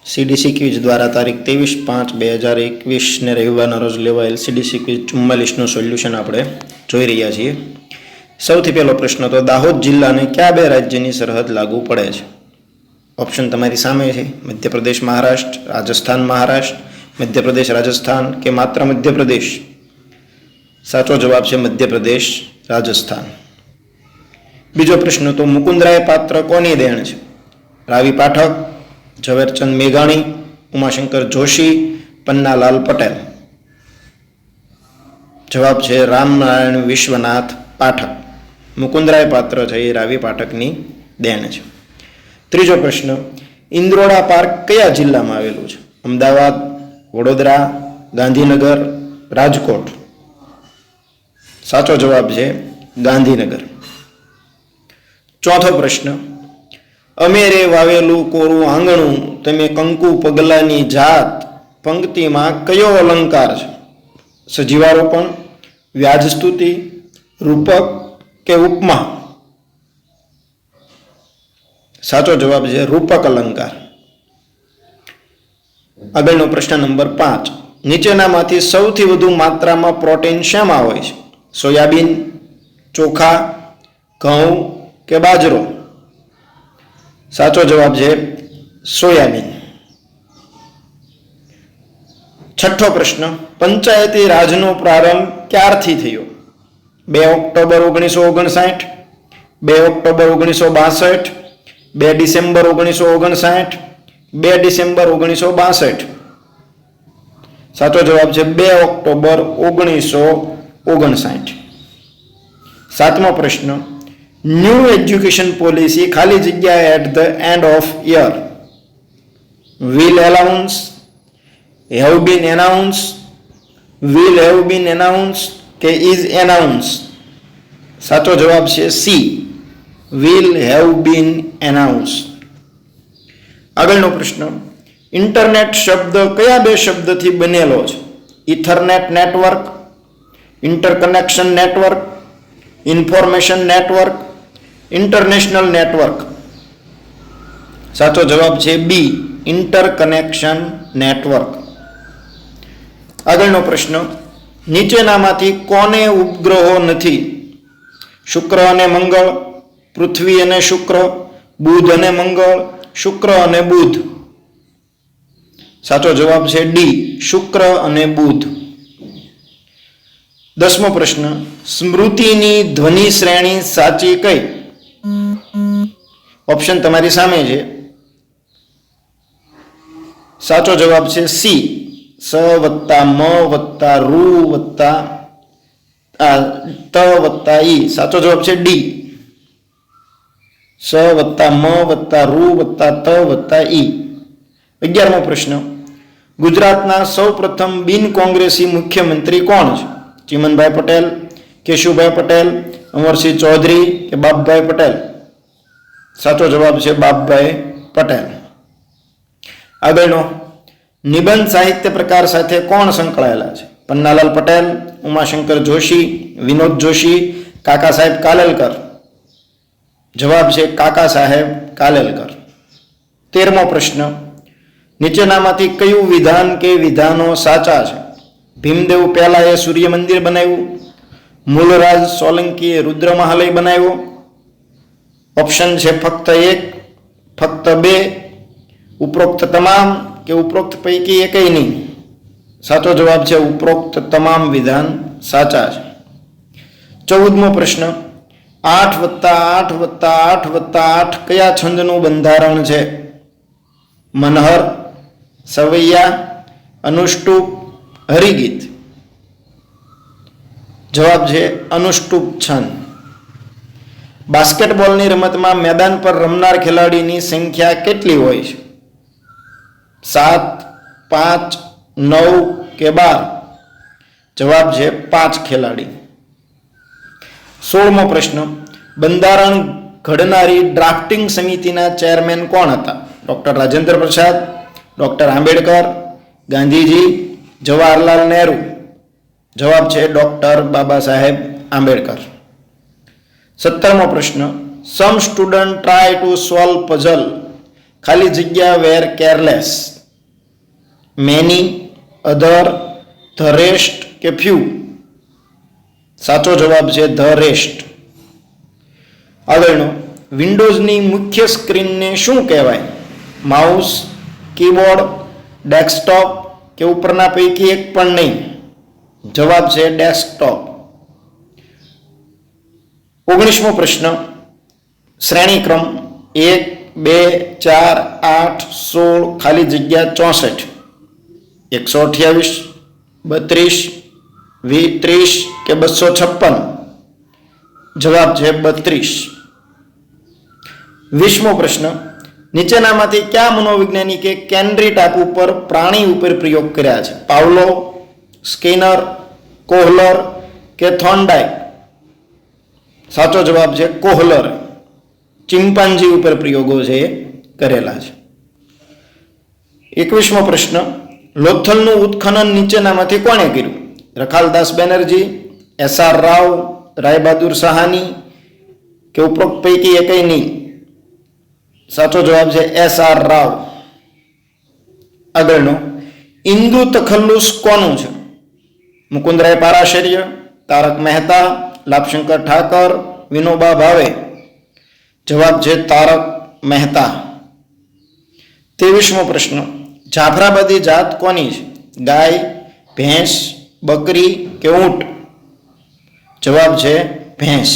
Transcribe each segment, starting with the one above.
CDC quiz द्वारा तारीख 23/5/2021 ने रविवारना रोज लेवाયેલ सीडीसी क्विज 44નું સોલ્યુશન આપણે જોઈ રહ્યા છીએ। સૌથી પહેલો પ્રશ્ન તો દાહોદ જિલ્લાને કયા બે રાજ્યની સરહદ લાગુ પડે છે? ઓપ્શન તમારી સામે છે, મધ્યપ્રદેશ મહારાષ્ટ્ર, રાજસ્થાન મહારાષ્ટ્ર, મધ્યપ્રદેશ રાજસ્થાન કે માત્ર મધ્યપ્રદેશ? સાચો જવાબ છે મધ્યપ્રદેશ રાજસ્થાન। બીજો પ્રશ્ન તો મુકુંદરાય પાત્ર કોની દેણ છે? રાવી પાઠક, ઝવેરચંદ મેઘાણી, ઉમાશંકર જોશી, પન્નાલાલ પટેલ? જવાબ છે રામનારાયણ વિશ્વનાથ પાઠક। મુકુંદરાય પાત્ર છે એ રાવી પાઠકની દેન છે। ત્રીજો પ્રશ્ન, ઇન્દ્રોડા પાર્ક કયા જિલ્લામાં આવેલું છે? અમદાવાદ, વડોદરા, ગાંધીનગર, રાજકોટ? સાચો જવાબ છે ગાંધીનગર। ચોથો પ્રશ્ન, અમેરે વાવેલું કોરું આંગણું તમે કંકુ પગલાની જાત પંક્તિમાં કયો અલંકાર છે? સજીવારોપણ, વ્યાજસ્તુતિ, રૂપક કે ઉપમા? સાચો જવાબ છે રૂપક અલંકાર। આગળનો પ્રશ્ન નંબર 5, નીચેનામાંથી સૌથી વધુ માત્રામાં પ્રોટીન શેમાં હોય છે? સોયાબીન, ચોખા, ઘઉં કે બાજરો? સાચો જવાબ છે સોયાબીન। છઠ્ઠો પ્રશ્ન, પંચાયતી રાજનો પ્રારંભ ક્યારથી થયો? 2 ઓક્ટોબર 1959, 2 ઓક્ટોબર 1962, 2 ડિસેમ્બર 1959, 2 ડિસેમ્બર 1962? સાચો જવાબ છે 2 ઓક્ટોબર 1959। સાતમો પ્રશ્ન, ન્યૂ એજ્યુકેશન પોલિસી ખાલી જગ્યા at the end of year will announce, have been announced, will have been announced કે is announced? સાચો જવાબ છે C, will have been announced। આગળનો પ્રશ્ન, ઇન્ટરનેટ શબ્દ કયા બે શબ્દથી બનેલો છે? Ethernet network, interconnection network, information network, international network? સાચો જવાબ છે બી, ઇન્ટરકનેક્શન નેટવર્ક। આગળનો પ્રશ્ન, નીચેનામાંથી કોને ઉપગ્રહો નથી? શુક્ર અને મંગળ, પૃથ્વી અને શુક્ર, બુધ અને મંગળ, શુક્ર અને બુધ? સાચો જવાબ છે ડી, શુક્ર અને બુધ। 10મો પ્રશ્ન, સ્મૃતિની ધ્વનિ શ્રેણી સાચી કઈ? ઓપ્શન તમારી સામે છે। સાચો જવાબ છે સી, સ વત્તા મ વત્તા રૂ વત્તા ત વત્તા ઈ? સાચો જવાબ છે ડી, સ વત્તા મ વત્તા રૂ વત્તા ત વત્તા ઈ। 11મો પ્રશ્ન, ગુજરાતના સૌ પ્રથમ બિન કોંગ્રેસી મુખ્યમંત્રી કોણ છે? ચિમનભાઈ પટેલ, કેશુભાઈ પટેલ, અમરસિંહ ચૌધરી કે બાપભાઈ પટેલ? સાચો જવાબ છે બાપભાઈ પટેલ। આગળનો, નિબંધ સાહિત્ય પ્રકાર સાથે કોણ સંકળાયેલા છે? પન્નાલાલ પટેલ, ઉમાશંકર જોશી, વિનોદ જોશી, કાકા સાહેબ કાલેલકર? જવાબ છે કાકા સાહેબ કાલેલકર। 13મો પ્રશ્ન, નીચેનામાંથી કયું વિધાન કે વિધાનો સાચા છે? ભીમદેવ પહેલાએ સૂર્ય મંદિર બનાવ્યું, મૂલરાજ સોલંકીએ રુદ્ર મહાલય બનાવ્યો? ઓપ્શન છે ફક્ત 1, ફક્ત 2, ઉપરોક્ત તમામ કે ઉપરોક્ત પૈકી એકય નહીં? સાચો જવાબ છે ઉપરોક્ત તમામ વિધાન સાચા છે। 14મો પ્રશ્ન, 8+8+8+8 કયા છંદનું બંધારણ છે? મનહર, સવૈયા, અનુષ્ટુપ, હરિગીત? જવાબ છે અનુષ્ટુપ છંદ। બાસ્કેટબોલની રમતમાં મેદાન પર રમનાર ખેલાડીની સંખ્યા કેટલી હોય છે? 7, 5, 9 કે 12? જવાબ છે 5 ખેલાડી। 16મો પ્રશ્ન, બંધારણ ઘડનારી ડ્રાફ્ટિંગ સમિતિના ચેરમેન કોણ હતા? Doctor Rajendra Prasad, doctor Ambedkar, Gandhiji, Jawaharlal Nehru? જવાબ છે ડોક્ટર બાબા સાહેબ આંબેડકર। 17મો પ્રશ્ન, some student try to solve puzzle ખાલી જગ્યા were careless. Many, other, the rest કે ફ્યુ? સાચો જવાબ છે ધ રેસ્ટ. આગળનો, વિન્ડોઝની મુખ્ય સ્ક્રીનને શું કહેવાય? માઉસ, કીબોર્ડ, ડેસ્કટોપ કે ઉપરના પૈકી એક પણ નહીં? જવાબ છે ડેસ્કટોપ. 19મો પ્રશ્ન, શ્રેણીક્રમ 1, 2, 4, 8, 16, ખાલી જગ્યા 64, 128, 32, 30 કે 256? જવાબ છે 32. 20મો પ્રશ્ન, નીચેનામાંથી કયા મનોવૈજ્ઞાનિકે કેનરી ટાપુ પર પ્રાણી ઉપર પ્રયોગ કર્યા છે? પાવલો, સ્કિનર, કોહલર કે થોર્નડાઇક? સાચો જવાબ છે કોહલર. ચિમ્પાન્જી ઉપર પ્રયોગો છે એ કરેલા છે. 21મો પ્રશ્ન, લોથલનું ઉત્ખનન નીચેનામાંથી કોણે કર્યું? રખાલદાસ બેનર્જી, એસ.આર. રાવ, રાયબહાદુર સાહાની કે ઉપરોક્ત પૈકી એકય નહીં? સાચો જવાબ છે એસ.આર. રાવ. આગળનો, ઇન્દુ તખલ્લુસ કોનું છે? મુકુંદરાય પારાશર્ય, તારક મહેતા, લાભશંકર ઠાકર, વિનોબા ભાવે? જવાબ છે તારક મહેતા. 23મો પ્રશ્ન, જાફરાબાદી જાત કોની છે? ગાય, ભેંસ, બકરી કે ઊંટ? જવાબ છે ભેંસ.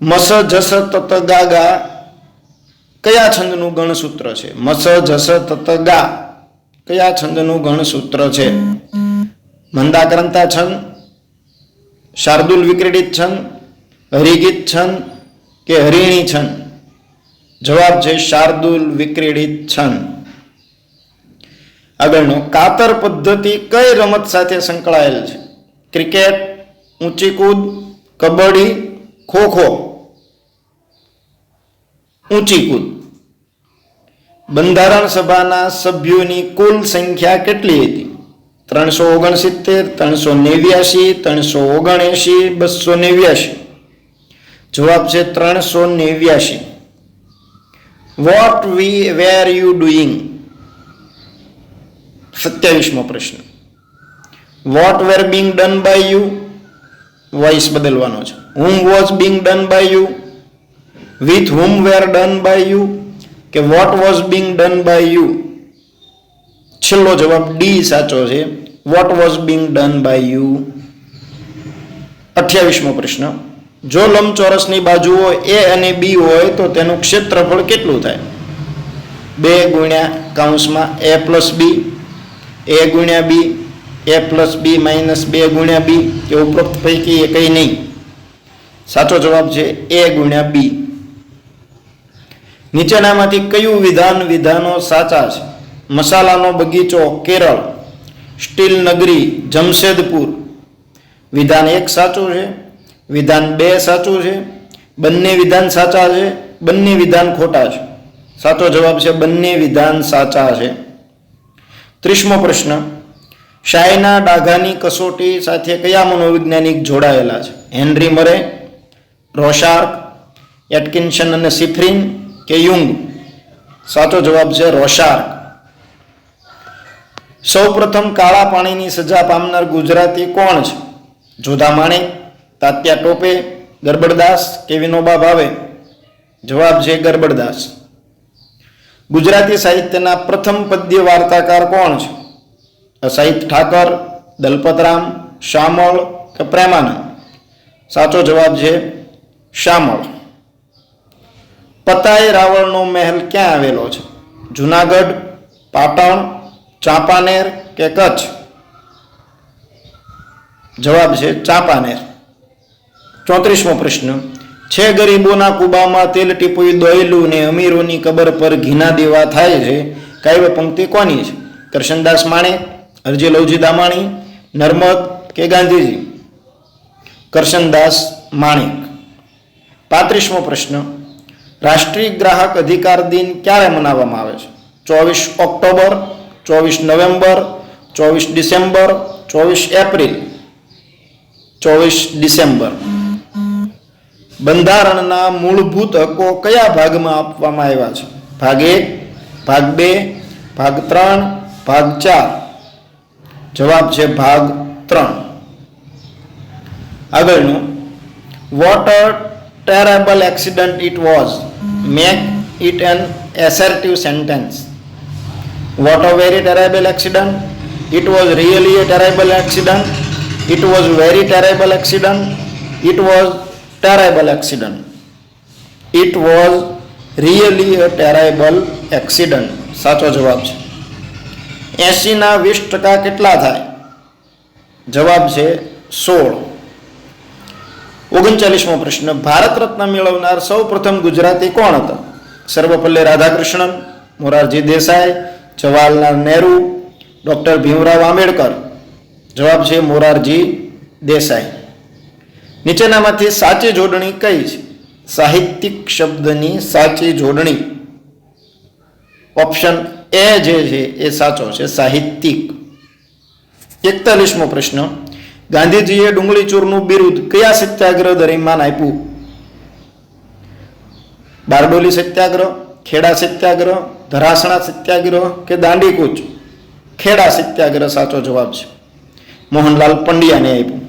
મસ જસ તત ગા ગા કયા છંદનું ગણસૂત્ર છે? મસ જસ તત ગા કયા છંદનું ગણસૂત્ર છે? મંદાક્રાંતા છંદ, શાર્દુલ વિક્રીડિત છંદ, હરિગીત છંદ કે હરિણી છંદ? જવાબ છે શાર્દુલ વિક્રીડિત છંદ. આગળનો, કાતર પદ્ધતિ કઈ રમત સાથે સંકળાયેલ છે? ક્રિકેટ, ઊંચી કૂદ, કબડ્ડી, ખોખો? ઊંચી કૂદ. બંધારણ સભાના સભ્યોની કુલ સંખ્યા કેટલી હતી? 369, 389, 379, 289? જવાબ છે 389. What were you doing? 27મો પ્રશ્ન, what were being done by you? Voice બદલવાનો છે. Whom was being done by you? With whom were done by you કે what was being done by you? છેલ્લો જવાબ ડી સાચો છે, what was being done by you. 28મો પ્રશ્ન, જો લંબચોરસની બાજુઓ એ અને બી હોય તો તેનું ક્ષેત્રફળ કેટલું થાય? 2 ગુણ્યા કૌંસમાં a પ્લસ બી, a ગુણ્યા બી, a પ્લસ બી માઇનસ 2 ગુણ્યા બી કે ઉપરોક્ત પૈકી એ કંઈ નહીં? સાચો જવાબ છે a ગુણ્યા બી. નીચેનામાંથી કયું વિધાનો સાચા છે? મસાલાનો બગીચો કેરળ, સ્ટીલ નગરી જમશેદપુર? વિધાન 1 સાચું છે, વિધાન 2 સાચું છે, બંને વિધાન સાચા છે, બંને વિધાન ખોટા છે? સાચો જવાબ છે બંને વિધાન સાચા છે. 30મો પ્રશ્ન, શાયના ડાઘાની કસોટી સાથે કયા મનોવૈજ્ઞાનિક જોડાયેલા છે? હેનરી મરે, રોશાર્ક, એટકિન્સન અને સિફ્રિન કે યુંગ? સાચો જવાબ છે રોશાર્ક. સૌપ્રથમ કાળા પાણીની સજા પામનાર ગુજરાતી કોણ છે? જોધા માણેક, તાત્યા ટોપે, ગરબડદાસ કે વિનોબા ભાવે? જવાબ છે ગરબડદાસ. ગુજરાતી સાહિત્યના પ્રથમ પદ્ય વાર્તાકાર કોણ છે? અસાહિત ઠાકર, દલપતરામ, શામળ કે પ્રેમાનંદ? સાચો જવાબ છે શામળ. પતાય રાવળનો મહેલ ક્યાં આવેલો છે? જુનાગઢ, પાટણ, ચાંપાનેર કે કચ્છ? જવાબ છે ચાંપાનેર. 34મો પ્રશ્ન, છે ગરીબોના કુબામાં તેલ ટીપું દોયલું ને અમીરોની કબર પર ઘીના દેવા થાય છે, કાવ્ય પંક્તિ કોની છે? કરશનદાસ માણેક, હરજી લવજી દામાણી, નર્મદ કે ગાંધીજી? કરશનદાસ માણેક. 35મો પ્રશ્ન, રાષ્ટ્રીય ગ્રાહક અધિકાર દિન ક્યારે મનાવવામાં આવે છે? 24 October, 24 November, 24 December, 24 April? 24 December. બંધારણના મૂળભૂત હકો કયા ભાગમાં આપવામાં આવ્યા છે? ભાગ 1, ભાગ 2, ભાગ 3, ભાગ 4? જવાબ છે ભાગ 3. આગળનું, what a terrible accident it was, make it an assertive sentence. What a very terrible accident, it was really a terrible accident, it was very terrible accident, it was terrible accident. It was really a terrible accident સાચો જવાબ છે. 80 ના 20% કેટલા થાય? જવાબ છે 16. 39મો પ્રશ્ન, ભારત રત્ન મેળવનાર સૌ પ્રથમ ગુજરાતી કોણ હતા? સર્વપલ્લી રાધાકૃષ્ણન, મોરારજી દેસાઈ, જવાહરલાલ નહેરુ, ડોક્ટર ભીમરાવ આંબેડકર. જવાબ છે મોરારજી દેસાઈ. નીચેનામાંથી સાચી જોડણી કઈ છે? સાહિત્યિક શબ્દની સાચી જોડણી. ઓપ્શન એ જે છે એ સાચો છે, સાહિત્યિક. 41મો પ્રશ્ન, ગાંધીજીએ ડુંગળી ચોરનું બિરુદ કયા સત્યાગ્રહ દરમિયાન આપ્યું? બારડોલી સત્યાગ્રહ, ખેડા સત્યાગ્રહ, ધરાસણા સત્યાગ્રહ કે દાંડીકૂચ? ખેડા સત્યાગ્રહ સાચો જવાબ છે. મોહનલાલ પંડ્યાને આપ્યું.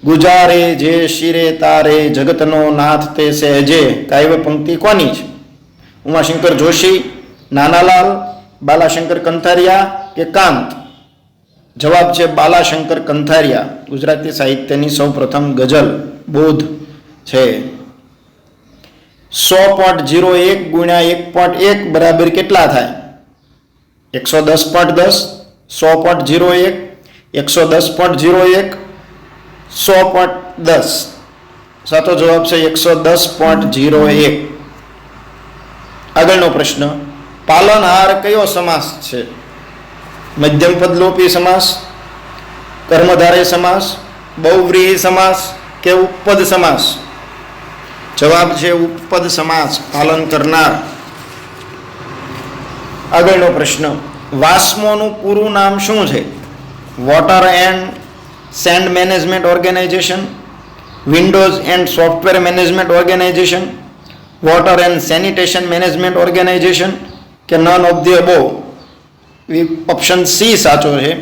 ગુજારે જે શિરે તારે જગતનો નાથ તે સહેજે કાવ્ય પંક્તિ કોની છે? ઉમાશંકર જોશી, નાનાલાલ, બાલાશંકર કંથારિયા કે કાંત? જવાબ છે બાલાશંકર કંથારિયા. ગુજરાતી સાહિત્યની સૌ પ્રથમ ગઝલ બોધ છે. 100.01 ગુણ્યા 1.1 બરાબર કેટલા થાય? 110.10, 100.01, 110.01, 100.10. સાચો જવાબ છે 110.01. આગળનો પ્રશ્ન, પાલનહાર કયો સમાસ છે? મધ્યમ પદલોપી સમાસ, કર્મધારય સમાસ, બહુવ્રીહી સમાસ કે ઉપપદ સમાસ? જવાબ છે ઉપપદ સમાસ, પાલન કરનાર. આગળનો પ્રશ્ન, વાસ્મોનું પૂરું નામ શું છે? Water and sand management organisation, windows and software management organisation, water and sanitation management organisation કે none of the above? Option C સાચો છે,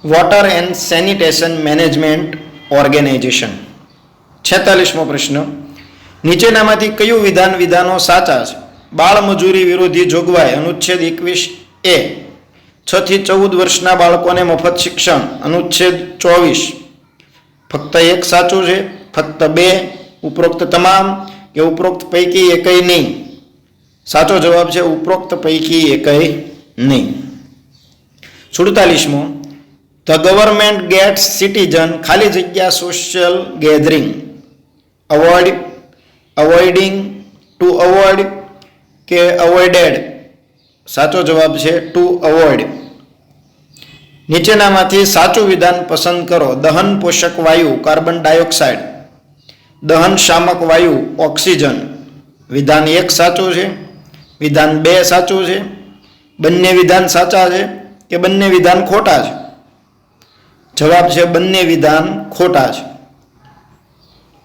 water and sanitation management organisation. 46મો પ્રશ્ન, નીચેનામાંથી કયું વિધાનો સાચા છે? બાળ મજૂરી વિરોધી જોગવાઈ અનુચ્છેદ 21A. 6 થી 14 વર્ષના બાળકોને મફત શિક્ષણ અનુચ્છેદ 24. ફક્ત એક સાચું છે, ફક્ત બે, ઉપરોક્ત તમામ કે ઉપરોક્ત પૈકી એકય નહીં? સાચો જવાબ છે ઉપરોક્ત પૈકી એકય નહીં. 47મો, ધ ગવર્મેન્ટ ગેટ્સ સિટીઝન ખાલી જગ્યા સોશિયલ ગેધરિંગ અવોઇડિંગ, ટુ અવોઇડ કે અવોઇડેડ? સાચો જવાબ છે ટુ અવોઇડ. નીચેનામાંથી સાચું વિધાન પસંદ કરો. દહન પોષક વાયુ કાર્બન ડાયોક્સાઇડ, દહન શામક વાયુ ઓક્સિજન. વિધાન 1 સાચું છે, વિધાન 2 સાચું છે, બંને વિધાન સાચા છે કે બંને વિધાન ખોટા છે? જવાબ છે બંને વિધાન ખોટા છે.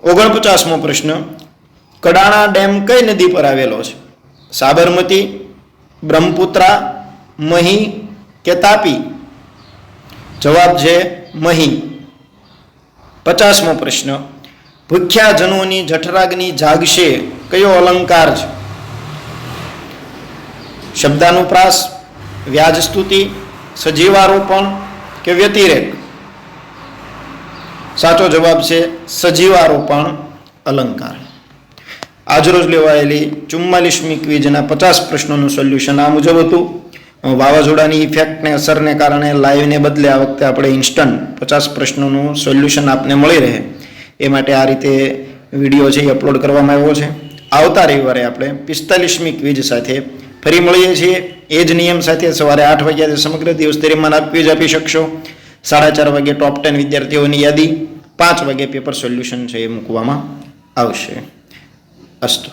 49મો પ્રશ્ન, કડાણા ડેમ કઈ નદી પર આવેલો છે? સાબરમતી, બ્રહ્મપુત્રા, મહી કે તાપી? જવાબ છે મહી. 50મો પ્રશ્ન, ભૂખ્યા જનોની જઠરાગ્નિ જાગશે કયો અલંકાર છે? શબ્દાનુપ્રાસ, વ્યાજ સ્તુતિ, સજીવારોપણ કે વ્યતિરેક? સાચો જવાબ છે સજીવારોપણ અલંકાર. આજરોજ લેવાયેલી 44મી ક્વિઝના 50 પ્રશ્નોનું સોલ્યુશન આ મુજબ હતું. વાવાઝોડાની ઇફેક્ટને અસરને કારણે લાઈવને બદલે આ વખતે આપણે ઇન્સ્ટન્ટ 50 પ્રશ્નોનું સોલ્યુશન આપને મળી રહે એ માટે આ રીતે વિડીયો છે એ અપલોડ કરવામાં આવ્યો છે. આવતા રવિવારે આપણે 45મી ક્વિઝ સાથે ફરી મળીએ છીએ. એ જ નિયમ સાથે સવારે 8 વાગ્યાથી સમગ્ર દિવસ દરમિયાન આપ ક્વિઝ આપી શકશો. 4:30 વાગે ટોપ 10 વિદ્યાર્થીઓની યાદી, 5 વાગે પેપર સોલ્યુશન છે એ મૂકવામાં આવશે. અસ્તુ.